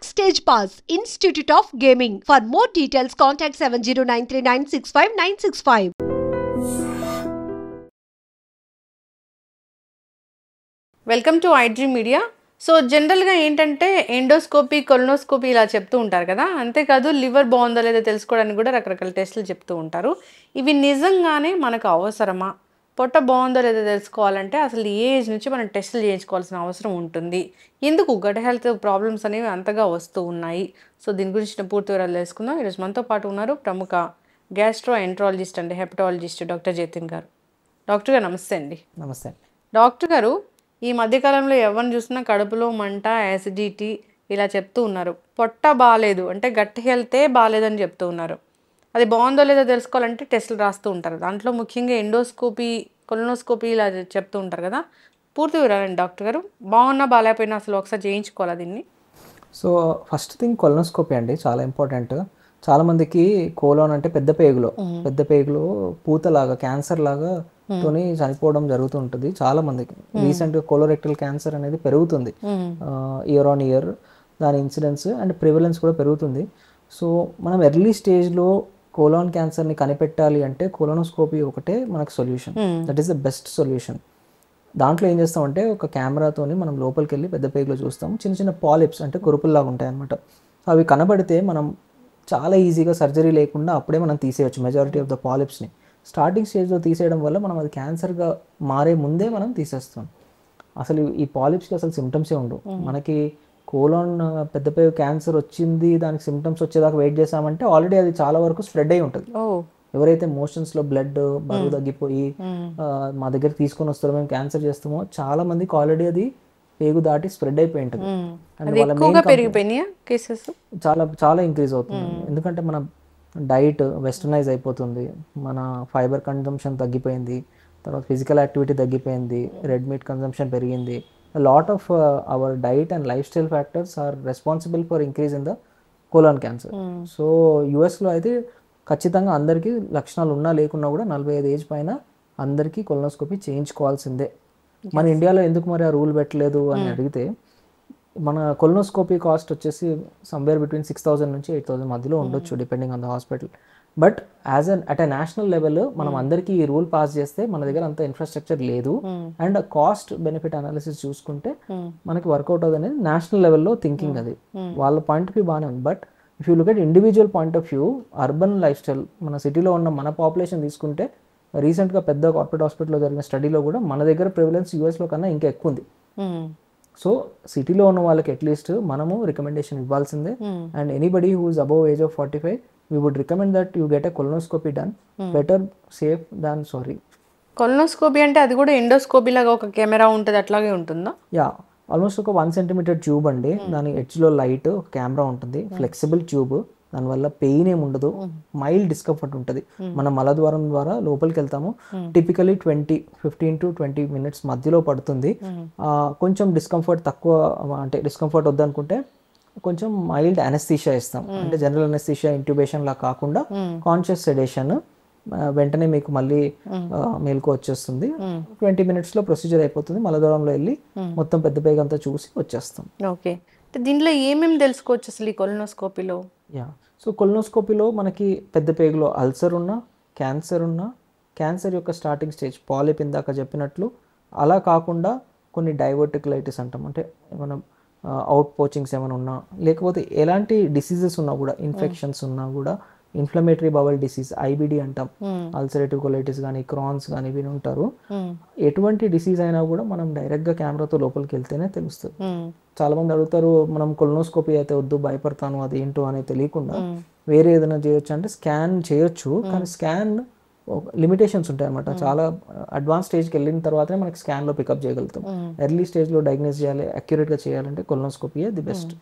Backstage Pass, Institute of Gaming. For more details, contact 7093965965965. Welcome to iDream media. So జనరల్గా ఏంటంటే endoscopy colonoscopy ఇలా చెప్తూ ఉంటారు కదా, అంతేకాదు లివర్ బాగుందో లేదో తెలుసుకోవడానికి కూడా రకరకాల టెస్టులు చెప్తూ ఉంటారు. ఇవి నిజంగానే మనకు అవసరమా? పొట్ట బాగుందో లేదో తెలుసుకోవాలంటే అసలు ఏ ఏజ్ నుంచి మనం టెస్టులు చేయించుకోవాల్సిన అవసరం ఉంటుంది? ఎందుకు గట్ హెల్త్ ప్రాబ్లమ్స్ అనేవి అంతగా వస్తూ ఉన్నాయి? సో దీని గురించి పూర్తి వివరాలు తెలుసుకుందాం. ఈరోజు మనతో పాటు ఉన్నారు ప్రముఖ gastro enterologist and hepatologist doctor Jatin గారు. డాక్టర్ గారు నమస్తే అండి. నమస్తే. డాక్టర్ గారు, ఈ మధ్యకాలంలో ఎవరిని చూసినా కడుపులో మంట, యాసిడిటీ ఇలా చెప్తూ ఉన్నారు. పొట్ట బాగాలేదు అంటే గట్ హెల్తే బాగాలేదని చెప్తూ ఉన్నారు. అది బాగుందో లేదో తెలుసుకోవాలంటే టెస్టులు రాస్తూ ఉంటారు. దాంట్లో ముఖ్యంగా ఎండోస్కోపీ, కొలనోస్కోపీ ఇలా చెప్తూ ఉంటారు కదా. పూర్తి వివరాలండి డాక్టర్ గారు. బాగున్నా బాగాలేకపోయినా అసలు ఒకసారి చేయించుకోవాలా దీన్ని? సో ఫస్ట్ థింగ్ కొలనోస్కోపీ అండి, చాలా ఇంపార్టెంట్. చాలామందికి కోలోన్ అంటే పెద్ద పేగులో పూతలాగా, క్యాన్సర్ లాగా తోని చనిపోవడం జరుగుతుంటుంది చాలా మందికి. రీసెంట్గా కోలోరెక్టల్ క్యాన్సర్ అనేది పెరుగుతుంది ఇయర్ ఆన్ ఇయర్. దాని ఇన్సిడెన్స్ అండ్ ప్రివలెన్స్ కూడా పెరుగుతుంది. సో మనం ఎర్లీ స్టేజ్లో కోలాన్ క్యాన్సర్ని కనిపెట్టాలి అంటే కోలోనోస్కోపీ ఒకటే మనకు solution. That is the best solution. దాంట్లో ఏం చేస్తామంటే ఒక కెమెరాతోని మనం లోపలికి వెళ్ళి పెద్ద పేగులో చూస్తాం. చిన్న చిన్న పాలిప్స్ అంటే కురుపుల్లాగా ఉంటాయి అనమాట. అవి కనబడితే మనం చాలా ఈజీగా సర్జరీ లేకుండా అప్పుడే మనం తీసేయచ్చు మెజారిటీ ఆఫ్ ద పాలిప్స్ని. స్టార్టింగ్ స్టేజ్లో తీసేయడం వల్ల మనం అది క్యాన్సర్గా మారే ముందే మనం తీసేస్తాం. అసలు ఈ పాలిప్స్కి అసలు సిమ్టమ్సే ఉండవు. మనకి కోలాన్ పెద్ద పేగు క్యాన్సర్ వచ్చింది, దానికి సిమ్టమ్స్ వచ్చేదాకా వెయిట్ చేసామంటే ఆల్రెడీ అది చాలా వరకు స్ప్రెడ్ అయి ఉంటుంది. ఎవరైతే మోషన్స్లో బ్లడ్ బరువు తగ్గిపోయి మా దగ్గర తీసుకొని వస్తారో, మేము క్యాన్సర్ చేస్తామో, చాలా మందికి ఆల్రెడీ అది పేగు దాటి స్ప్రెడ్ అయిపోయి ఉంటుంది. చాలా చాలా ఇంక్రీజ్ అవుతుంది. ఎందుకంటే మన డైట్ వెస్టర్నైజ్ అయిపోతుంది, మన ఫైబర్ కన్జంప్షన్ తగ్గిపోయింది, తర్వాత ఫిజికల్ యాక్టివిటీ తగ్గిపోయింది, రెడ్ మీట్ కన్జంప్షన్ పెరిగింది. Lot of our diet and lifestyle factors are responsible for increase in the colon cancer. So యుఎస్లో అయితే ఖచ్చితంగా అందరికీ లక్షణాలు ఉన్నా లేకున్నా కూడా 45 ఏజ్ పైన అందరికీ కొలనోస్కోపీ చేయించుకోవాల్సిందే. మన ఇండియాలో ఎందుకు మరి ఆ రూల్ పెట్టలేదు అని అడిగితే, మన కొలనోస్కోపీ కాస్ట్ వచ్చేసి సమ్వేర్ బిట్వీన్ 6,000 నుంచి 8,000 మధ్యలో ఉండొచ్చు depending on the hospital. But at a national level మనం అందరికీ ఈ రూల్ పాస్ చేస్తే మన దగ్గర అంత ఇన్ఫ్రాస్ట్రక్చర్ లేదు అండ్ కాస్ట్ బెనిఫిట్ అనాలిసిస్ చూసుకుంటే మనకి వర్కౌట్ అవుతుంది అనేది నేషనల్ లెవెల్లో థింకింగ్. అది వాళ్ళ పాయింట్ ఆఫ్ వ్యూ బాగానే ఉంది. But if you look at individual point of view, urban life style, మన సిటీలో ఉన్న మన పాపులేషన్ తీసుకుంటే, రీసెంట్గా పెద్ద కార్పొరేట్ హాస్పిటల్లో జరిగిన స్టడీలో కూడా మన దగ్గర ప్రివలెన్స్ యూఎస్లో కన్నా ఇంకా ఎక్కువ ఉంది. సో సిటీలో ఉన్న వాళ్ళకి అట్లీస్ట్ మనము రికమెండేషన్ ఇవ్వాల్సిందే. And anybody who is above age of 45 we would recommend that you get a colonoscopy done. Better safe than sorry. Colonoscopy అంటే అది కూడా ఎండోస్కోపీ లాగా ఒక కెమెరా ఉంటుంది, అట్లాగే ఉంటుందా? యా, ఆల్మోస్ట్ ఒక 1 సెంటీమీటర్ ట్యూబ్ అండి. దాని ఎడ్జ్లో లైట్, కెమెరా ఉంటుంది, ఫ్లెక్సిబుల్ ట్యూబ్. దానివల్ల పెయిన్ ఏమి ఉండదు, మైల్డ్ డిస్కంఫర్ట్ ఉంటుంది. మనం మలద్వారం ద్వారా లోపలికి వెళ్తాము. టిపికలీ 15 to 20 minutes మధ్యలో పడుతుంది. కొంచెం డిస్కంఫర్ట్ తక్కువ, అంటే డిస్కంఫర్ట్ వద్దనుకుంటే కొంచెం మైల్డ్ అనెస్థీషియా ఇస్తాం. అంటే జనరల్ అనెస్థీషియా ఇంట్యూబేషన్ లా కాకుండా కాన్షియస్ సెడేషన్, వెంటనే మీకు మళ్ళీ మేలుకు వచ్చేస్తుంది. 20 minutes లో ప్రొసీజర్ అయిపోతుంది. మలద్వారంలో వెళ్ళి మొత్తం పెద్ద పేగు అంతా చూసి వచ్చేస్తాం. ఓకే, దీంట్లో ఏమేమి తెలుసుకోవచ్చు అసలు ఈ కొలనోస్కోపీలో? యా, సో కొలనోస్కోపీలో మనకి పెద్ద పేగులో అల్సర్ ఉన్నా, క్యాన్సర్ యొక్క స్టార్టింగ్ స్టేజ్ పాలిప్ ఇందాక చెప్పినట్లు, అలా కాకుండా కొన్ని డైవర్టికులైటిస్ అంటాం, అంటే మనం అవుట్ పోచింగ్స్ ఏమైనా ఉన్నా, లేకపోతే ఎలాంటి డిసీజెస్ ఉన్నా కూడా, ఇన్ఫెక్షన్స్ ఉన్నా కూడా, ఇన్ఫ్లమేటరీ బవల్ డిసీజ్ ఐబిడి అంటాం, అల్సరేటివ్ కొలైటిస్ కానీ, క్రాన్స్ కానీ విని ఉంటారు. ఎటువంటి డిసీజ్ అయినా కూడా మనం డైరెక్ట్గా కెమెరాతో లోపలికి వెళ్తేనే తెలుస్తుంది. చాలా మంది అడుగుతారు, మనం కొలనోస్కోపీ అయితే వద్దు, భయపడతాను, అది ఏంటో అనేది తెలియకుండా వేరే ఏదైనా చేయొచ్చు అంటే స్కాన్ చేయొచ్చు. కానీ స్కాన్ లిమిటేషన్స్ ఉంటాయి అనమాట. చాలా అడ్వాన్స్ స్టేజ్కి వెళ్ళిన తర్వాతనే మనకి స్కాన్లో పికప్ చేయగలుగుతాం. ఎర్లీ స్టేజ్లో డయాగ్నోస్ చేయాలి, అక్యురేట్గా చేయాలంటే కొలనోస్కోపీయే the best.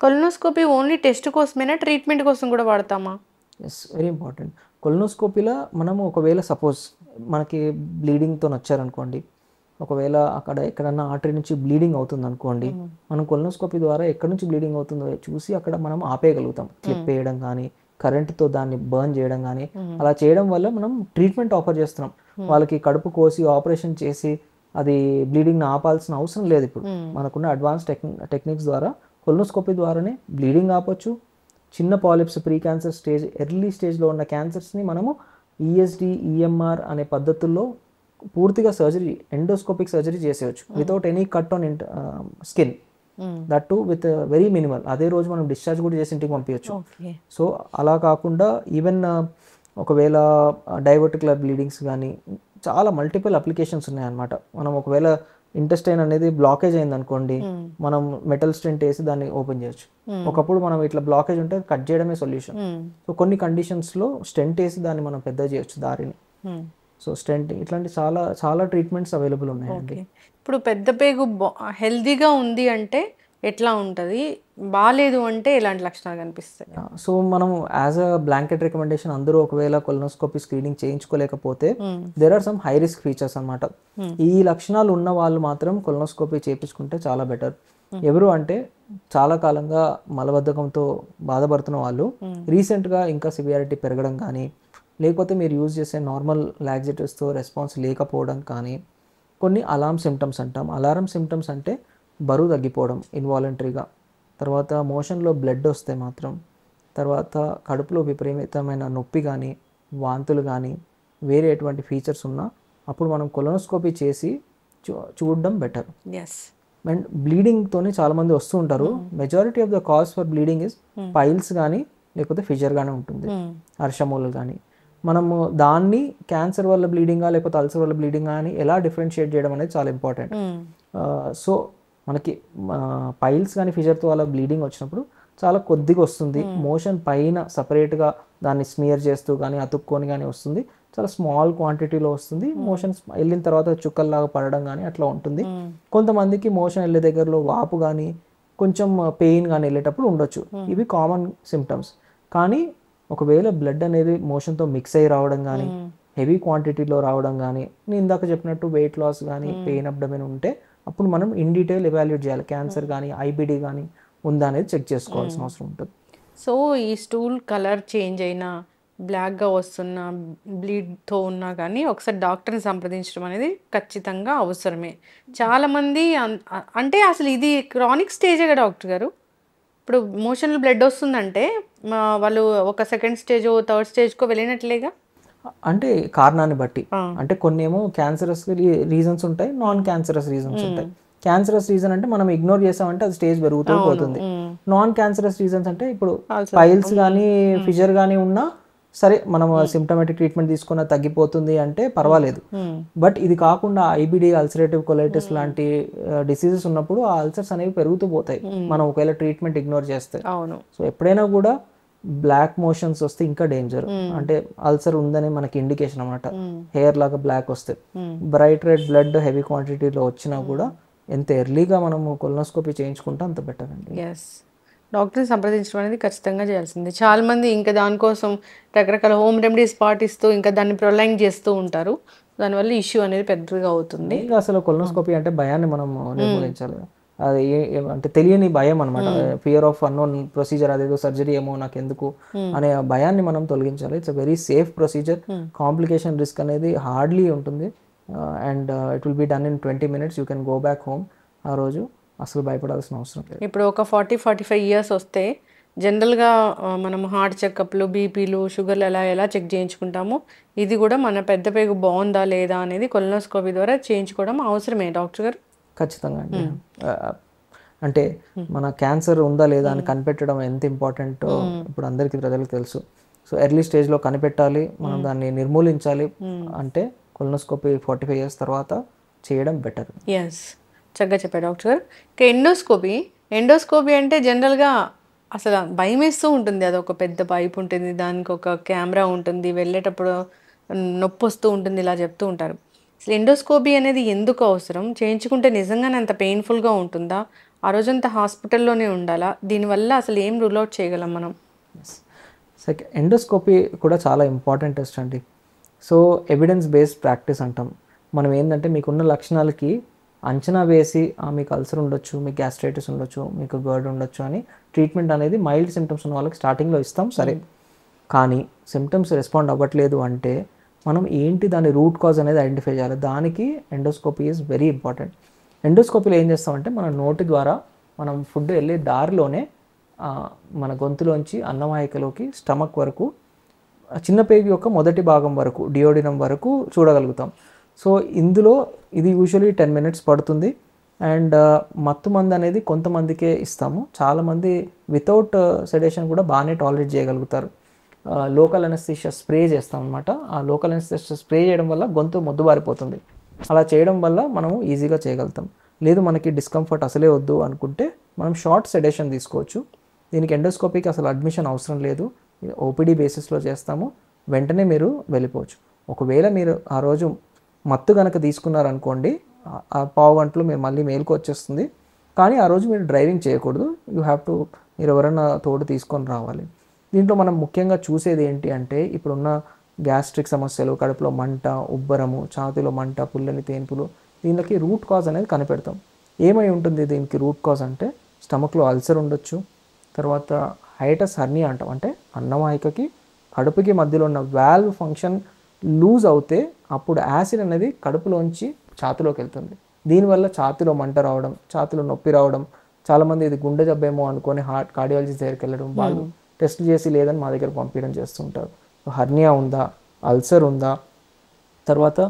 Colonoscopy only test కోసమేనా, ట్రీట్మెంట్ కోసం కూడా వాడతామా? Yes, very important. కొలనోస్కోపీలో మనము ఒకవేళ సపోజ్ మనకి బ్లీడింగ్తో వచ్చారనుకోండి, ఒకవేళ అక్కడ ఎక్కడన్నా ఆర్టరీ నుంచి బ్లీడింగ్ అవుతుంది అనుకోండి, మనం కొలనోస్కోపీ ద్వారా ఎక్కడి నుంచి బ్లీడింగ్ అవుతుందో చూసి అక్కడ మనం ఆపేయగలుగుతాం. క్లిప్ వేయడం కానీ, కరెంట్తో దాన్ని బర్న్ చేయడం కానీ, అలా చేయడం వల్ల మనం ట్రీట్మెంట్ ఆఫర్ చేస్తున్నాం. వాళ్ళకి కడుపు కోసి ఆపరేషన్ చేసి అది బ్లీడింగ్ని ఆపాల్సిన అవసరం లేదు. ఇప్పుడు మనకున్న అడ్వాన్స్ టెక్నిక్స్ ద్వారా కొలనోస్కోపీ ద్వారానే బ్లీడింగ్ ఆపొచ్చు, చిన్న polyps, pre cancer stage, early స్టేజ్లో ఉన్న క్యాన్సర్స్ని మనము ఈఎస్డి, ఈఎంఆర్ అనే పద్ధతుల్లో పూర్తిగా సర్జరీ, ఎండోస్కోపిక్ సర్జరీ చేసేయచ్చు without any cut on skin, that to with very minimal. అదే రోజు మనం డిశ్చార్జ్ కూడా చేసి ఇంటికి పంపించచ్చు. సో అలా కాకుండా ఈవెన్ ఒకవేళ డైవర్టికులర్ బ్లీడింగ్స్ కానీ చాలా మల్టిపుల్ అప్లికేషన్స్ ఉన్నాయన్నమాట. మనం ఒకవేళ ఇంటెస్టైన్ అనేది బ్లాకేజ్ అయింది అనుకోండి, మనం మెటల్ స్టెంట్ వేసి దాన్ని ఓపెన్ చేయొచ్చు. ఒకప్పుడు మనం ఇట్లా బ్లాకేజ్ ఉంటే కట్ చేయడమే సొల్యూషన్. సో కొన్ని కండిషన్స్లో స్టెంట్ వేసి దాన్ని మనం పెద్ద చేయొచ్చు దారిని. సో స్టెంట్ ఇట్లాంటి చాలా చాలా ట్రీట్మెంట్స్ అవైలబుల్ ఉన్నాయండి. ఇప్పుడు పెద్ద పేగు హెల్దీగా ఉంది అంటే ఎట్లా ఉంటుంది, బాగాలేదు అంటే ఎలాంటి లక్షణాలు కనిపిస్తాయి? సో మనం యాజ్ అ బ్లాంకెట్ రికమెండేషన్ అందరూ ఒకవేళ కొలనోస్కోపీ స్క్రీనింగ్ చేయించుకోలేకపోతే there are some high risk features అనమాట. ఈ లక్షణాలు ఉన్న వాళ్ళు మాత్రం కొలనోస్కోపీ చేయించుకుంటే చాలా బెటర్. ఎవరు అంటే చాలా కాలంగా మలబద్ధకంతో బాధపడుతున్న వాళ్ళు, రీసెంట్గా ఇంకా సివియారిటీ పెరగడం కానీ, లేకపోతే మీరు యూజ్ చేసే నార్మల్ లాక్సేటివ్స్తో రెస్పాన్స్ లేకపోవడం కానీ, కొన్ని అలారం సిమ్టమ్స్ అంటాం. అలారం సిమ్టమ్స్ అంటే బరువు తగ్గిపోవడం ఇన్వాలంటరీగా, తర్వాత మోషన్లో బ్లడ్ వస్తే మాత్రం, తర్వాత కడుపులో విపరీతమైన నొప్పి కానీ, వాంతులు కానీ, వేరే ఎటువంటి ఫీచర్స్ ఉన్నా అప్పుడు మనం కొలనోస్కోపీ చేసి చూడడం బెటర్. అండ్ బ్లీడింగ్తోనే చాలామంది వస్తూ ఉంటారు. Majority of the cause for bleeding is piles కానీ లేకపోతే ఫిషర్ కానీ ఉంటుంది, అర్షమూలలు కానీ. మనము దాన్ని క్యాన్సర్ వల్ల బ్లీడింగా లేకపోతే అల్సర్ వల్ల బ్లీడింగా అని ఎలా డిఫరెన్షియేట్ చేయడం అనేది చాలా ఇంపార్టెంట్. సో మనకి పైల్స్ కానీ ఫిషర్తో అలా బ్లీడింగ్ వచ్చినప్పుడు చాలా కొద్దిగా వస్తుంది, మోషన్ పైన సపరేట్గా దాన్ని స్మియర్ చేస్తూ కానీ అతుక్కొని కానీ వస్తుంది, చాలా స్మాల్ క్వాంటిటీలో వస్తుంది. మోషన్ వెళ్ళిన తర్వాత చుక్కల్లాగా పడడం కానీ అట్లా ఉంటుంది. కొంతమందికి మోషన్ వెళ్ళే దగ్గరలో వాపు కానీ కొంచెం పెయిన్ కానీ వెళ్ళేటప్పుడు ఉండొచ్చు. ఇవి కామన్ సిమ్టమ్స్. కానీ ఒకవేళ బ్లడ్ అనేది మోషన్తో మిక్స్ అయ్యి రావడం కానీ, హెవీ క్వాంటిటీలో రావడం కానీ, నేను ఇందాక చెప్పినట్టు వెయిట్ లాస్ కానీ, పెయిన్ అబ్డమెన్ ఉంటే అప్పుడు మనం ఇన్ డీటెయిల్ ఎవాల్యుయేట్ చేయాలి. క్యాన్సర్ కానీ ఐబిడి కానీ ఉందా అనేది చెక్ చేసుకోవాల్సిన అవసరం ఉంటుంది. సో ఈ స్టూల్ కలర్ చేంజ్ అయినా, బ్లాక్గా వస్తున్న, బ్లీడ్తో ఉన్నా కానీ ఒకసారి డాక్టర్ని సంప్రదించడం అనేది ఖచ్చితంగా అవసరమే. చాలామంది అంటే అసలు ఇది క్రానిక్ స్టేజే కదా డాక్టర్ గారు. ఇప్పుడు మోషన్లో బ్లడ్ వస్తుందంటే వాళ్ళు ఒక సెకండ్ స్టేజ్, థర్డ్ స్టేజ్కో వెళ్ళినట్లేగా. అంటే కారణాన్ని బట్టి, అంటే కొన్ని ఏమో క్యాన్సరస్ రీజన్స్ ఉంటాయి, నాన్ క్యాన్సరస్ రీజన్స్ ఉంటాయి. క్యాన్సరస్ రీజన్ అంటే మనం ఇగ్నోర్ చేసామంటే అది స్టేజ్ పెరుగుతూ పోతుంది. నాన్ క్యాన్సరస్ రీజన్స్ అంటే ఇప్పుడు పైల్స్ కానీ ఫిషర్ కానీ ఉన్నా సరే మనం సిమ్టమాటిక్ ట్రీట్మెంట్ తీసుకున్న తగ్గిపోతుంది అంటే పర్వాలేదు. బట్ ఇది కాకుండా ఐబిడి, అల్సరేటివ్ కొలైటిస్ లాంటి డిసీజెస్ ఉన్నప్పుడు ఆ అల్సర్స్ అనేవి పెరుగుతూ పోతాయి మనం ఒకవేళ ట్రీట్మెంట్ ఇగ్నోర్ చేస్తే. సో ఎప్పుడైనా కూడా బ్లాక్ మోషన్స్ వస్తే ఇంకా డేంజర్, అంటే అల్సర్ ఉందని మనకి ఇండికేషన్ అనమాట. హెయిర్ లాగా బ్లాక్ వస్తే, బ్రైట్ రెడ్ బ్లడ్ హెవీ క్వాంటిటీలో వచ్చినా కూడా ఎంత ఎర్లీగా మనము కొలనోస్కోపీ చేయించుకుంటే అంత బెటర్ అండి. డాక్టర్ని సంప్రదించడం అనేది ఖచ్చితంగా చేయాల్సింది. చాలామంది ఇంకా దానికోసం రకరకాల హోమ్ రెమెడీస్ పాటిస్తూ ఇంకా దాన్ని ప్రొలాంగ్ చేస్తూ ఉంటారు. దానివల్ల ఇష్యూ అనేది పెద్దగా అవుతుంది. ఇంకా అసలు కొలనోస్కోపీ అంటే భయాన్ని మనం నిర్మూలించాలి. అది అంటే తెలియని భయం అనమాట, ఫియర్ ఆఫ్ అన్నోన్ ప్రొసీజర్, అదేదో సర్జరీ ఏమో నాకు ఎందుకు అనే భయాన్ని మనం తొలగించాలి. It's a very safe procedure. Complication risk అనేది హార్డ్లీ ఉంటుంది. And it will be done in 20 minutes. You can go back home. ఆ రోజు అసలు భయపడాల్సిన అవసరం లేదు. ఇప్పుడు ఒక 40-45 years వస్తే జనరల్గా మనం హార్ట్ చెకప్లు, బీపీలు, షుగర్లు ఎలా చెక్ చేయించుకుంటామో ఇది కూడా మన పెద్ద పేగు బాగుందా లేదా అనేది కొలనోస్కోపీ ద్వారా చేయించుకోవడం అవసరమే డాక్టర్ గారు. ఖచ్చితంగా అండి. అంటే మన క్యాన్సర్ ఉందా లేదా అని కనిపెట్టడం ఎంత ఇంపార్టెంటో ఇప్పుడు అందరికీ ప్రజలకు తెలుసు. సో ఎర్లీ స్టేజ్లో కనిపెట్టాలి, మనం దాన్ని నిర్మూలించాలి అంటే కొలనోస్కోపీ 45 years తర్వాత చేయడం బెటర్. చక్కగా చెప్పారు డాక్టర్ గారు. ఇంకా ఎండోస్కోపీ అంటే జనరల్గా అసలు భయం వేస్తూ ఉంటుంది. అదొక పెద్ద పైప్ ఉంటుంది, దానికి ఒక కెమెరా ఉంటుంది, వెళ్ళేటప్పుడు నొప్పి వస్తూ ఉంటుంది, ఇలా చెప్తూ ఉంటారు. అసలు ఎండోస్కోపీ అనేది ఎందుకు అవసరం? చేయించుకుంటే నిజంగానే అంత పెయిన్ఫుల్గా ఉంటుందా? ఆ రోజంతా హాస్పిటల్లోనే ఉండాలా? దీనివల్ల అసలు ఏం రూల్ అవుట్ చేయగలం మనం? ఎండోస్కోపీ కూడా చాలా ఇంపార్టెంట్ టెస్ట్ అండి. సో ఎవిడెన్స్ బేస్డ్ ప్రాక్టీస్ అంటాం. మనం ఏంటంటే మీకున్న లక్షణాలకి అంచనా వేసి మీకు అల్సర్ ఉండొచ్చు, మీకు గ్యాస్ట్రైటిస్ ఉండొచ్చు, మీకు గర్డ్ ఉండొచ్చు అని ట్రీట్మెంట్ అనేది మైల్డ్ సిమ్టమ్స్ ఉన్న వాళ్ళకి స్టార్టింగ్లో ఇస్తాం సరే. కానీ సిమ్టమ్స్ రెస్పాండ్ అవ్వట్లేదు అంటే మనం ఏంటి దాని రూట్ కాజ్ అనేది ఐడెంటిఫై చేయాలి. దానికి ఎండోస్కోపీ ఈజ్ వెరీ ఇంపార్టెంట్. ఎండోస్కోపీలో ఏం చేస్తామంటే మన నోటి ద్వారా మనం ఫుడ్ వెళ్ళే దారిలోనే మన గొంతులోంచి అన్నవాహికలోకి స్టమక్ వరకు చిన్న పేగు యొక్క మొదటి భాగం వరకు డియోడినం వరకు చూడగలుగుతాం. సో ఇందులో ఇది యూజువలీ 10 minutes పడుతుంది. అండ్ మత్తు మందు అనేది కొంతమందికే ఇస్తాము. చాలామంది వితౌట్ సెడేషన్ కూడా బాగానే టాలరేట్ చేయగలుగుతారు. లోకల్ అనస్థీషియా స్ప్రే చేస్తాం అనమాట. ఆ లోకల్ అనస్థీషియా స్ప్రే చేయడం వల్ల గొంతు మొద్దుబారిపోతుంది. అలా చేయడం వల్ల మనము ఈజీగా చేయగలుగుతాం. లేదు మనకి డిస్కంఫర్ట్ అసలే వద్దు అనుకుంటే మనం షార్ట్ సెడేషన్ తీసుకోవచ్చు. దీనికి ఎండోస్కోపీకి అసలు అడ్మిషన్ అవసరం లేదు. ఓపీడీ బేసిస్లో చేస్తాము. వెంటనే మీరు వెళ్ళిపోవచ్చు. ఒకవేళ మీరు ఆ రోజు మత్తు కనుక తీసుకున్నారనుకోండి, ఆ పావు గంటలో మీరు మళ్ళీ మేలుకు వచ్చేస్తుంది. కానీ ఆ రోజు మీరు డ్రైవింగ్ చేయకూడదు. యూ హ్యావ్ టు, మీరు ఎవరైనా తోడు తీసుకొని రావాలి. దీంట్లో మనం ముఖ్యంగా చూసేది ఏంటి అంటే ఇప్పుడున్న గ్యాస్ట్రిక్ సమస్యలు, కడుపులో మంట, ఉబ్బరము, ఛాతీలో మంట, పుల్లని తేన్పులు, దీనికి రూట్ కాజ్ అనేది కనిపెడతాం. ఏమై ఉంటుంది దీనికి రూట్ కాజ్ అంటే స్టమక్లో అల్సర్ ఉండొచ్చు. తర్వాత హైటస్ హర్నియా అంటాం. అంటే అన్నవాహికకి కడుపుకి మధ్యలో ఉన్న వాల్వ్ ఫంక్షన్ లూజ్ అవుతే అప్పుడు యాసిడ్ అనేది కడుపులోంచి ఛాతిలోకి వెళ్తుంది. దీనివల్ల ఛాతిలో మంట రావడం, ఛాతిలో నొప్పి రావడం, చాలామంది ఇది గుండె జబ్బేమో అనుకొని కార్డియాలజిస్ట్ దగ్గరికి వెళ్ళడం, వాళ్ళు టెస్టులు చేసి లేదని మా దగ్గర పంపించడం చేస్తుంటారు. హర్నియా ఉందా, అల్సర్ ఉందా, తర్వాత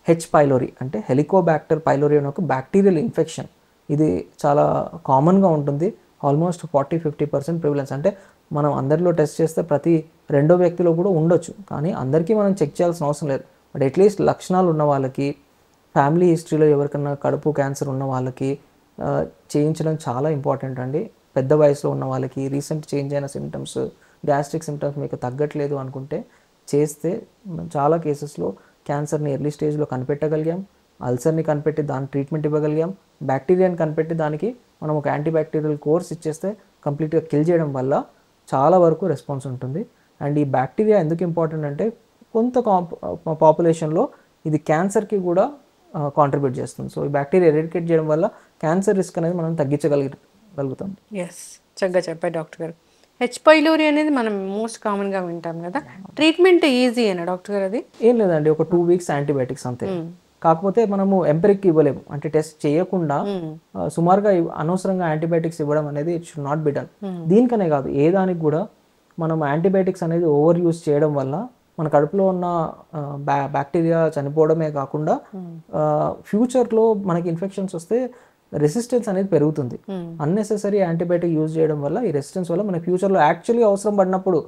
హెచ్ పైలోరీ అంటే హెలికోబ్యాక్టర్ పైలోరీ అనే ఒక బ్యాక్టీరియల్ ఇన్ఫెక్షన్. ఇది చాలా కామన్గా ఉంటుంది. Almost 40-50% prevalence. అంటే మనం అందరిలో టెస్ట్ చేస్తే ప్రతి రెండో వ్యక్తిలో కూడా ఉండొచ్చు. కానీ అందరికీ మనం చెక్ చేయాల్సిన అవసరం లేదు. బట్ అట్లీస్ట్ లక్షణాలు ఉన్న వాళ్ళకి, ఫ్యామిలీ హిస్టరీలో ఎవరికన్నా కడుపు క్యాన్సర్ ఉన్న వాళ్ళకి చేయించడం చాలా ఇంపార్టెంట్ అండి. పెద్ద వయసులో ఉన్న వాళ్ళకి, రీసెంట్ చేంజ్ అయిన సిమ్టమ్స్, గ్యాస్ట్రిక్ సిమ్టమ్స్ మీకు తగ్గట్లేదు అనుకుంటే చేస్తే చాలా కేసెస్లో క్యాన్సర్ని ఎర్లీ స్టేజ్లో కనిపెట్టగలిగాం, అల్సర్ని కనిపెట్టి దాని ట్రీట్మెంట్ ఇవ్వగలిగాం, బ్యాక్టీరియాని కనిపెట్టి దానికి మనం ఒక యాంటీబ్యాక్టీరియల్ కోర్స్ ఇచ్చేస్తే కంప్లీట్గా కిల్ చేయడం వల్ల చాలా వరకు రెస్పాన్స్ ఉంటుంది. అండ్ ఈ బ్యాక్టీరియా ఎందుకు ఇంపార్టెంట్ అంటే కొంత పాపులేషన్లో ఇది క్యాన్సర్కి కూడా కాంట్రిబ్యూట్ చేస్తుంది. సో ఈ బ్యాక్టీరియా ఎరిడికేట్ చేయడం వల్ల క్యాన్సర్ రిస్క్ అనేది మనం తగ్గించగలుగుతాం. ఎస్, చక్కగా చెప్పారు డాక్టర్ గారు. హెచ్ పైలోరీ అనేది మనం మోస్ట్ కామన్గా వింటాం కదా, ట్రీట్మెంట్ ఈజీ అయినా డాక్టర్ గారు? అది ఏం లేదండి, ఒక 2 weeks యాంటీబయాటిక్స్ అంతే. కాకపోతే మనము ఎంపెరిక్ ఇవ్వలేము. అంటే టెస్ట్ చేయకుండా సుమారుగా అనవసరంగా యాంటీబయాటిక్స్ ఇవ్వడం అనేది it should not be done. దీనికనే కాదు, ఏ దానికి కూడా మనం యాంటీబయాటిక్స్ అనేది ఓవర్ యూస్ చేయడం వల్ల మన కడుపులో ఉన్న బ్యాక్టీరియా చనిపోవడమే కాకుండా ఫ్యూచర్లో మనకి ఇన్ఫెక్షన్స్ వస్తే రెసిస్టెన్స్ అనేది పెరుగుతుంది. అన్నెసెసరీ యాంటీబయాటిక్ యూజ్ చేయడం వల్ల ఈ రెసిస్టెన్స్ వల్ల మన ఫ్యూచర్లో యాక్చువల్లీ అవసరం పడినప్పుడు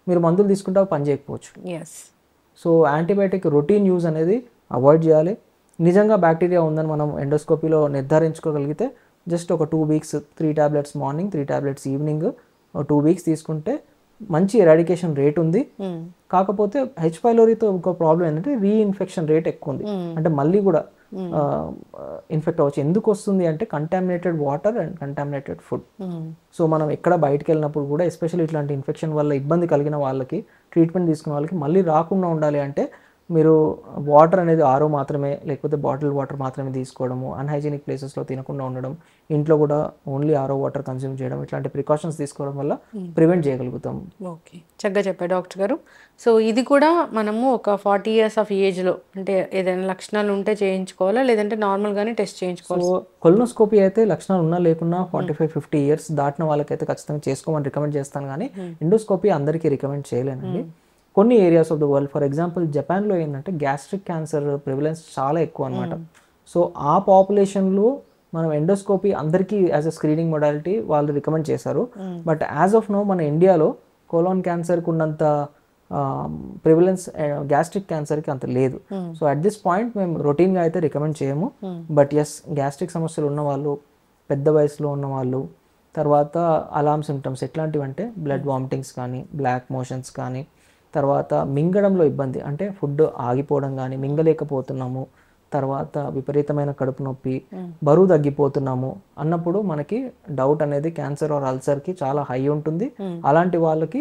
మీరు మందులు తీసుకుంటే పని చేయకపోవచ్చు. సో యాంటీబయాటిక్ రొటీన్ యూజ్ అనేది అవాయిడ్ చేయాలి. నిజంగా బ్యాక్టీరియా ఉందని మనం ఎండోస్కోపీలో నిర్ధారించుకోగలిగితే జస్ట్ ఒక 2 weeks 3 tablets morning, 3 tablets evening 2 weeks తీసుకుంటే మంచి ఎరాడికేషన్ రేట్ ఉంది. కాకపోతే హెచ్ పైలోరీతో ఇంకో ప్రాబ్లం ఏంటంటే రీఇన్ఫెక్షన్ రేట్ ఎక్కువ ఉంది. అంటే మళ్ళీ కూడా ఇన్ఫెక్ట్ అవ్వచ్చు. ఎందుకు వస్తుంది అంటే contaminated water and contaminated food. So మనం ఎక్కడ బయటకు వెళ్ళినప్పుడు కూడా ఎస్పెషల్లీ ఇట్లాంటి ఇన్ఫెక్షన్ వల్ల ఇబ్బంది కలిగిన వాళ్ళకి, ట్రీట్మెంట్ తీసుకున్న వాళ్ళకి మళ్ళీ రాకుండా ఉండాలి అంటే మీరు వాటర్ అనేది ఆరో మాత్రమే, లేకపోతే బాటిల్ వాటర్ మాత్రమే తీసుకోవడము, అన్హైజీనిక్ ప్లేసెస్లో తినకుండా ఉండడం, ఇంట్లో కూడా ఓన్లీ ఆరో వాటర్ కన్జ్యూమ్ చేయడం, ఇట్లాంటి ప్రికాషన్స్ తీసుకోవడం వల్ల ప్రివెంట్ చేయగలుగుతాం. ఓకే, చక్కగా చెప్పారు డాక్టర్ గారు. సో ఇది కూడా మనము ఒక 40 years ఆఫ్ ఏజ్లో అంటే ఏదైనా లక్షణాలు ఉంటే చేయించుకోవాలా, లేదంటే నార్మల్గానే టెస్ట్ చేయించుకోవాలి? సో కొలనోస్కోపీ అయితే లక్షణాలు ఉన్నా లేకున్నా 45-50 years దాటిన వాళ్ళకైతే ఖచ్చితంగా చేసుకోమని రికమెండ్ చేస్తాను. కానీ ఎండోస్కోపీ అందరికీ రికమెండ్ చేయలేనండి. కొన్ని areas of the world, for example జపాన్లో ఏంటంటే గ్యాస్ట్రిక్ క్యాన్సర్ ప్రివిలెన్స్ చాలా ఎక్కువ అనమాట. సో ఆ పాపులేషన్లో మనం ఎండోస్కోపీ అందరికీ యాజ్ అ స్క్రీనింగ్ మొడాలిటీ వాళ్ళు రికమెండ్ చేశారు. బట్ యాజ్ ఆఫ్ నో మన ఇండియాలో కోలాన్ క్యాన్సర్కి ఉన్నంత ప్రివిలెన్స్ గ్యాస్ట్రిక్ క్యాన్సర్కి అంత లేదు. సో అట్ దిస్ పాయింట్ మేము రొటీన్గా అయితే రికమెండ్ చేయము. బట్ ఎస్, గ్యాస్ట్రిక్ సమస్యలు ఉన్నవాళ్ళు, పెద్ద వయసులో ఉన్నవాళ్ళు, తర్వాత అలామ్ సిమ్టమ్స్ ఎట్లాంటివి అంటే బ్లడ్ వామిటింగ్స్ కానీ, బ్లాక్ మోషన్స్ కానీ, తర్వాత మింగడంలో ఇబ్బంది అంటే ఫుడ్ ఆగిపోవడం కానీ, మింగలేకపోతున్నాము, తర్వాత విపరీతమైన కడుపు నొప్పి, బరువు తగ్గిపోతున్నాము అన్నప్పుడు మనకి డౌట్ అనేది క్యాన్సర్ ఆర్ అల్సర్కి చాలా హై ఉంటుంది. అలాంటి వాళ్ళకి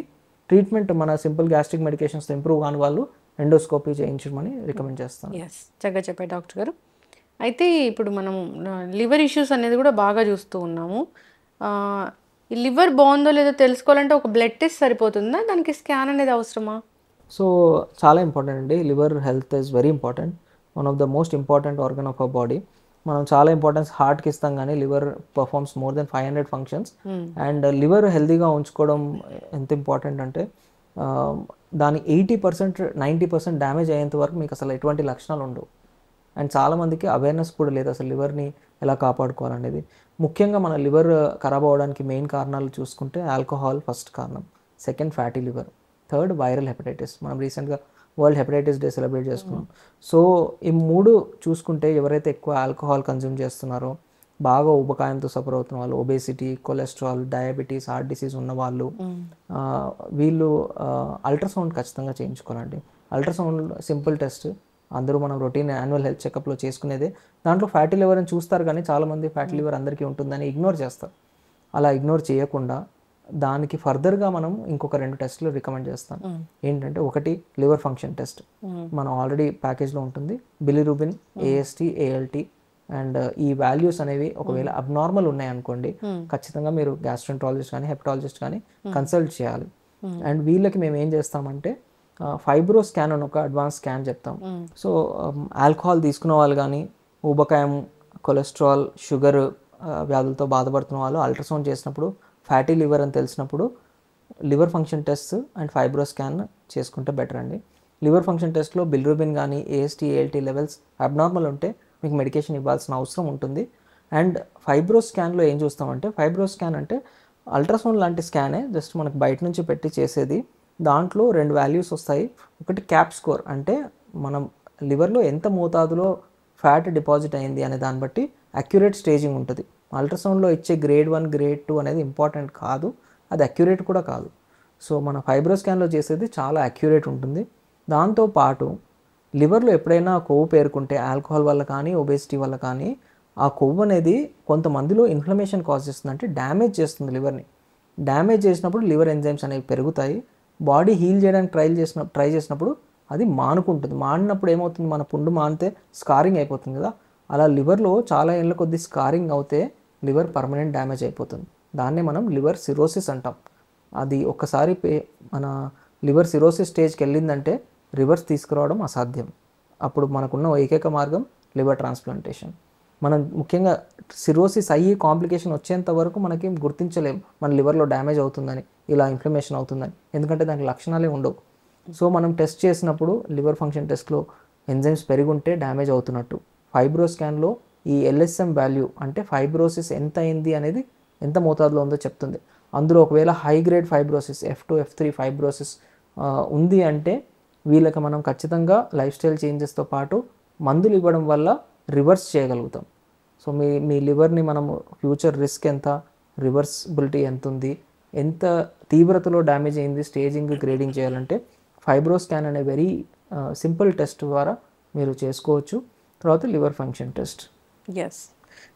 ట్రీట్మెంట్ మన సింపుల్ గ్యాస్ట్రిక్ మెడికేషన్స్ ఇంప్రూవ్ కాని వాళ్ళు ఎండోస్కోపీ చేయించమని రికమెండ్ చేస్తాం. చక్కగా చెప్పారు డాక్టర్ గారు. అయితే ఇప్పుడు మనం లివర్ ఇష్యూస్ అనేది కూడా బాగా చూస్తూ ఉన్నాము. ఈ లివర్ బాగుందో లేదో తెలుసుకోవాలంటే ఒక బ్లడ్ టెస్ట్ సరిపోతుందా, దానికి స్కాన్ అనేది అవసరమా? సో చాలా ఇంపార్టెంట్ అండి. Liver health is very important, one of the most important organ of our body. మనం చాలా ఇంపార్టెన్స్ హార్ట్కి ఇస్తాం, కానీ liver performs more than 500 functions. And liver హెల్తీగా ఉంచుకోవడం ఎంత ఇంపార్టెంట్ అంటే దాని 80% 90% డ్యామేజ్ అయ్యేంత వరకు మీకు అసలు ఎటువంటి లక్షణాలు ఉండవు. అండ్ చాలామందికి అవేర్నెస్ కూడా లేదు అసలు లివర్ని ఎలా కాపాడుకోవాలనేది. ముఖ్యంగా మన లివర్ ఖరాబ్ అవ్వడానికి మెయిన్ కారణాలు చూసుకుంటే ఆల్కహాల్ ఫస్ట్ కారణం, second fatty liver, third viral hepatitis. మనం రీసెంట్గా వరల్డ్ హెపటైటిస్ డే సెలబ్రేట్ చేసుకున్నాం. సో ఈ 3 చూసుకుంటే ఎవరైతే ఎక్కువ ఆల్కహాల్ కన్జ్యూమ్ చేస్తున్నారో, బాగా ఊబకాయంతో సఫర్ అవుతున్న వాళ్ళు, obesity, cholesterol, diabetes, heart disease ఉన్న వాళ్ళు, వీళ్ళు అల్ట్రాసౌండ్ ఖచ్చితంగా చేయించుకోవాలండి. అల్ట్రాసౌండ్ సింపుల్ టెస్ట్, అందరూ మనం రొటీన్ యాన్యువల్ హెల్త్ చెకప్లో చేసుకునేదే. దాంట్లో ఫ్యాటీ లివర్ అని చూస్తారు, కానీ చాలామంది ఫ్యాటీ లివర్ అందరికీ ఉంటుందని ఇగ్నోర్ చేస్తారు. అలా ఇగ్నోర్ చేయకుండా దానికి ఫర్దర్గా మనం ఇంకొక 2 టెస్టులు రికమెండ్ చేస్తాం. ఏంటంటే ఒకటి లివర్ ఫంక్షన్ టెస్ట్, మనం ఆల్రెడీ ప్యాకేజ్లో ఉంటుంది. బిలిరూబిన్, AST, ALT అండ్ ఈ వాల్యూస్ అనేవి ఒకవేళ అబ్నార్మల్ ఉన్నాయనుకోండి, ఖచ్చితంగా మీరు గ్యాస్ట్రోంట్రాలజిస్ట్ కానీ హెపటాలజిస్ట్ కానీ కన్సల్ట్ చేయాలి. అండ్ వీళ్ళకి మేము ఏం చేస్తామంటే ఫైబ్రో స్కాన్ అని ఒక అడ్వాన్స్ స్కాన్ చెప్తాం. సో ఆల్కహాల్ తీసుకున్న వాళ్ళు కానీ, ఊబకాయం, కొలెస్ట్రాల్, షుగర్ వ్యాధులతో బాధపడుతున్న వాళ్ళు అల్ట్రాసౌండ్ చేసినప్పుడు ఫ్యాటీ లివర్ అని తెలిసినప్పుడు liver function test and fibro scan చేసుకుంటే బెటర్ అండి. లివర్ ఫంక్షన్ టెస్ట్లో బిలిరూబిన్ కానీ AST, ALT లెవెల్స్ అబ్నార్మల్ ఉంటే మీకు మెడికేషన్ ఇవ్వాల్సిన అవసరం ఉంటుంది. అండ్ ఫైబ్రో స్కాన్లో ఏం చూస్తామంటే, ఫైబ్రో స్కాన్ అంటే అల్ట్రాసౌండ్ లాంటి స్కానే, జస్ట్ మనకు బయట నుంచి పెట్టి చేసేది. దాంట్లో 2 వాల్యూస్ వస్తాయి. ఒకటి క్యాప్ స్కోర్, అంటే మనం లివర్లో ఎంత మోతాదులో ఫ్యాట్ డిపాజిట్ అయింది అనే దాన్ని బట్టి అక్యురేట్ స్టేజింగ్ ఉంటుంది. అల్ట్రాసౌండ్లో ఇచ్చే గ్రేడ్ 1, గ్రేడ్ 2 అనేది ఇంపార్టెంట్ కాదు, అది అక్యురేట్ కూడా కాదు. సో మన ఫైబ్రో స్కాన్లో చేసేది చాలా అక్యురేట్ ఉంటుంది. దాంతోపాటు లివర్లో ఎప్పుడైనా కొవ్వు పేరుకుంటే ఆల్కహాల్ వల్ల కానీ ఒబేసిటీ వల్ల కానీ, ఆ కొవ్వు అనేది కొంతమందిలో ఇన్ఫ్లమేషన్ కాజ్ చేస్తుంది, అంటే డ్యామేజ్ చేస్తుంది లివర్ని. డ్యామేజ్ చేసినప్పుడు లివర్ ఎంజైమ్స్ అనేవి పెరుగుతాయి. బాడీ హీల్ చేయడానికి ట్రై చేసినప్పుడు అది మానుకుంటుంది. మానినప్పుడు ఏమవుతుంది, మన పుండు మానితే స్కారింగ్ అయిపోతుంది కదా, అలా లివర్లో చాలా ఏళ్ళ కొద్ది స్కారింగ్ అవుతే లివర్ పర్మనెంట్ డ్యామేజ్ అయిపోతుంది. దాన్నే మనం లివర్ సిరోసిస్ అంటాం. అది ఒక్కసారి మన లివర్ సిరోసిస్ స్టేజ్కి వెళ్ళిందంటే రివర్స్ తీసుకురావడం అసాధ్యం. అప్పుడు మనకున్న ఏకైక మార్గం లివర్ ట్రాన్స్ప్లాంటేషన్. మనం ముఖ్యంగా సిరోసిస్ అయ్యి కాంప్లికేషన్ వచ్చేంత వరకు మనకి గుర్తించలేము మన లివర్లో డ్యామేజ్ అవుతుందని, ఇలా ఇన్ఫ్లమేషన్ అవుతుందని, ఎందుకంటే దానికి లక్షణాలే ఉండవు. సో మనం టెస్ట్ చేసినప్పుడు లివర్ ఫంక్షన్ టెస్ట్లో ఎంజైమ్స్ పెరిగుంటే డ్యామేజ్ అవుతున్నట్టు. ఫైబ్రో స్కాన్లో ఈ LSM వాల్యూ, అంటే ఫైబ్రోసిస్ ఎంత అయింది అనేది ఎంత మోతాదులో ఉందో చెప్తుంది. అందులో ఒకవేళ high grade fibrosis F2, F3 fibrosis ఉంది అంటే వీళ్ళకి మనం ఖచ్చితంగా లైఫ్ స్టైల్ చేంజెస్తో పాటు మందులు ఇవ్వడం వల్ల రివర్స్ చేయగలుగుతాం. సో మీ లివర్ని మనము ఫ్యూచర్ రిస్క్ ఎంత, రివర్సిబిలిటీ ఎంత ఉంది, ఎంత తీవ్రతలో డ్యామేజ్ అయింది, స్టేజింగ్ గ్రేడింగ్ చేయాలంటే ఫైబ్రో స్కాన్ అనే వెరీ సింపుల్ టెస్ట్ ద్వారా మీరు చేసుకోవచ్చు. తర్వాత లివర్ ఫంక్షన్ టెస్ట్. ఎస్,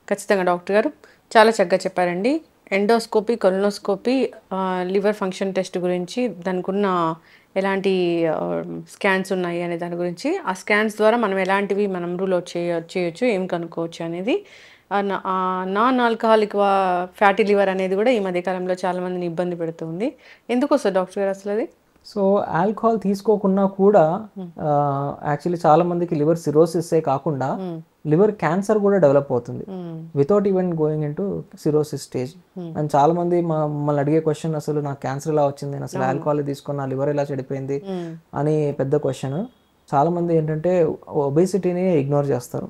ఖచ్చితంగా డాక్టర్ గారు చాలా చక్కగా చెప్పారండి. Endoscopy, colonoscopy, liver function test గురించి, దానికి ఉన్న ఎలాంటి స్కాన్స్ ఉన్నాయి అనే దాని గురించి, ఆ స్కాన్స్ ద్వారా మనం ఎలాంటివి మనం రూల్ అవుట్ చేయొచ్చు, ఏం కనుక్కోవచ్చు అనేది. నాన్ ఆల్కహాలిక్ ఫ్యాటీ లివర్ అనేది కూడా ఈ మధ్యకాలంలో చాలామందిని ఇబ్బంది పెడుతుంది. ఎందుకు వస్తుంది డాక్టర్ గారు అసలు అది? సో ఆల్కహాల్ తీసుకోకున్నా కూడా యాక్చువల్లీ చాలా మందికి లివర్ సిరోసిస్సే కాకుండా లివర్ క్యాన్సర్ కూడా డెవలప్ అవుతుంది without even going in to cirrhosis stage. And చాలా మంది మమ్మల్ని అడిగే క్వశ్చన్, అసలు నాకు క్యాన్సర్ ఎలా వచ్చింది, నేను అసలు ఆల్కహాల్ తీసుకున్న నా లివర్ ఎలా చెడిపోయింది అని పెద్ద క్వశ్చన్. చాలా మంది ఏంటంటే ఒబేసిటీని ఇగ్నోర్ చేస్తారు,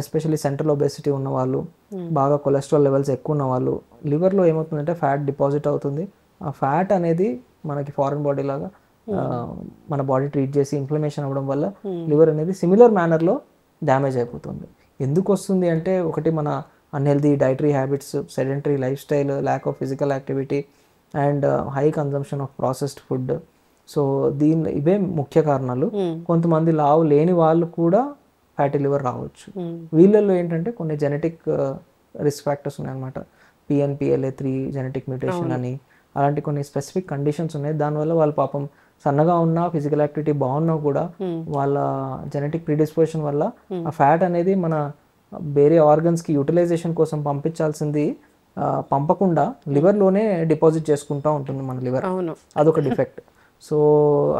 ఎస్పెషల్లీ సెంట్రల్ ఒబేసిటీ ఉన్న వాళ్ళు, బాగా కొలెస్ట్రాల్ లెవెల్స్ ఎక్కువ ఉన్న వాళ్ళు. లివర్లో ఏమవుతుందంటే ఫ్యాట్ డిపాజిట్ అవుతుంది. ఆ ఫ్యాట్ అనేది మనకి ఫారెన్ బాడీ లాగా మన బాడీ ట్రీట్ చేసి ఇన్ఫ్లమేషన్ అవ్వడం వల్ల లివర్ అనేది సిమిలర్ మేనర్లో డ్యామేజ్ అయిపోతుంది. ఎందుకు వస్తుంది అంటే, ఒకటి మన unhealthy dietary habits, sedentary life style, lack of physical activity and high consumption of processed food. So ఇవే ముఖ్య కారణాలు. కొంతమంది లావు లేని వాళ్ళు కూడా ఫ్యాటీ లివర్ రావచ్చు. వీళ్ళల్లో ఏంటంటే కొన్ని జెనెటిక్ రిస్క్ ఫ్యాక్టర్స్ ఉన్నాయన్నమాట. PNPLA3 జెనెటిక్ మ్యూటేషన్ అని, అలాంటి కొన్ని స్పెసిఫిక్ కండిషన్స్ ఉన్నాయి. దానివల్ల వాళ్ళు పాపం సన్నగా ఉన్నా, ఫిజికల్ యాక్టివిటీ బాగున్నా కూడా వాళ్ళ జెనెటిక్ ప్రిడిస్పోజిషన్ వల్ల ఆ ఫ్యాట్ అనేది మన వేరే ఆర్గన్స్కి యూటిలైజేషన్ కోసం పంపించాల్సింది పంపకుండా లివర్లోనే డిపాజిట్ చేసుకుంటూ ఉంటుంది మన లివర్. అదొక డిఫెక్ట్. సో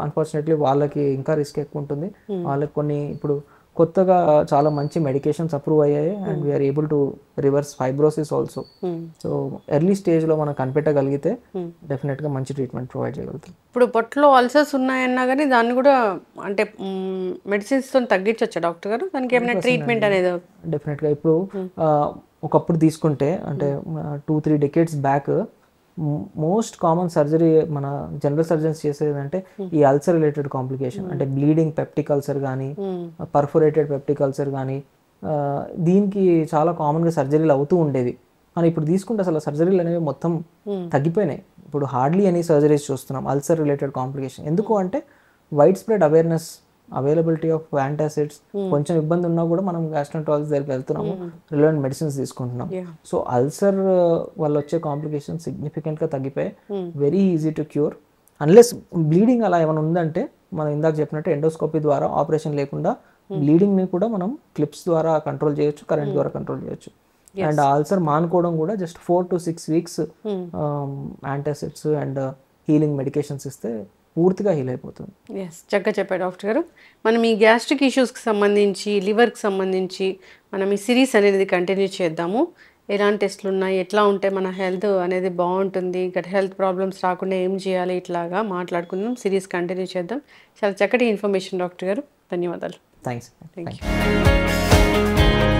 అన్ఫార్చునేట్లీ వాళ్ళకి ఇంకా రిస్క్ ఎక్కువ ఉంటుంది. వాళ్ళకి కొన్ని ఇప్పుడు కొత్తగా చాలా మంచి మెడికేషన్స్ అప్రూవ్ అయ్యాయి and we are able to reverse fibrosis also. So early స్టేజ్లో మనం కనిపెట్టగలిగితే డెఫినెట్గా మంచి ట్రీట్మెంట్ ప్రొవైడ్ చేయగలుగుతాం. ఇప్పుడు పొట్టలో అల్సర్స్ ఉన్నాయన్నా కానీ దాన్ని కూడా అంటే మెడిసిన్స్తో తగ్గించవచ్చా డాక్టర్ గారు? దానికి ఏమైనా ట్రీట్మెంట్ అనేది? డెఫినెట్గా ఇప్పుడు ఒకప్పుడు తీసుకుంటే అంటే 2-3 decades back most common surgery మన జనరల్ సర్జన్స్ చేసేదంటే ఈ అల్సర్ రిలేటెడ్ కాంప్లికేషన్ అంటే బ్లీడింగ్ పెప్టిక్ అల్సర్ కానీ పర్ఫోరేటెడ్ పెప్టిక్ అల్సర్ కానీ దీనికి చాలా కామన్గా సర్జరీలు అవుతూ ఉండేది. కానీ ఇప్పుడు తీసుకుంటే అసలు సర్జరీలు అనేవి మొత్తం తగ్గిపోయినాయి. ఇప్పుడు హార్డ్లీ ఎనీ సర్జరీస్ చూస్తున్నాం అల్సర్ రిలేటెడ్ కాంప్లికేషన్. ఎందుకు అంటే wide spread awareness, availability of antacids, కొంచెం ఇబ్బంది ఉన్నా కూడా మనం గ్యాస్ట్రోంట్రాలజిస్ట్ దగ్గరికి వెళ్తున్నాము, రిలవెంట్ మెడిసిన్స్ తీసుకుంటున్నాం. సో అల్సర్ వల్ల వచ్చే కాంప్లికేషన్స్ సిగ్నిఫికెంట్గా తగ్గిపోయి very easy to cure. Unless bleeding అలా ఏమైనా ఉందంటే మనం ఇందాక చెప్పినట్టు ఎండోస్కోపీ ద్వారా ఆపరేషన్ లేకుండా బ్లీడింగ్ని కూడా మనం క్లిప్స్ ద్వారా కంట్రోల్ చేయొచ్చు, కరెంట్ ద్వారా కంట్రోల్ చేయొచ్చు. అండ్ అల్సర్ మానుకోవడం కూడా just 4 to 6 weeks antacids and healing medications ఇస్తే పూర్తిగా హీల్ అయిపోతుంది. చక్కగా చెప్పారు డాక్టర్ గారు. మనం ఈ గ్యాస్ట్రిక్ ఇష్యూస్కి సంబంధించి, లివర్కి సంబంధించి మనం ఈ సిరీస్ అనేది కంటిన్యూ చేద్దాము. ఎలాంటి టెస్ట్లు ఉన్నాయి, ఎట్లా ఉంటే మన హెల్త్ అనేది బాగుంటుంది, గట్ హెల్త్ ప్రాబ్లమ్స్ రాకుండా ఏం చేయాలి, ఇట్లాగా మాట్లాడుకుందాం. సిరీస్ కంటిన్యూ చేద్దాం. చాలా చక్కటి ఇన్ఫర్మేషన్ డాక్టర్ గారు, ధన్యవాదాలు. థ్యాంక్స్. Thank you.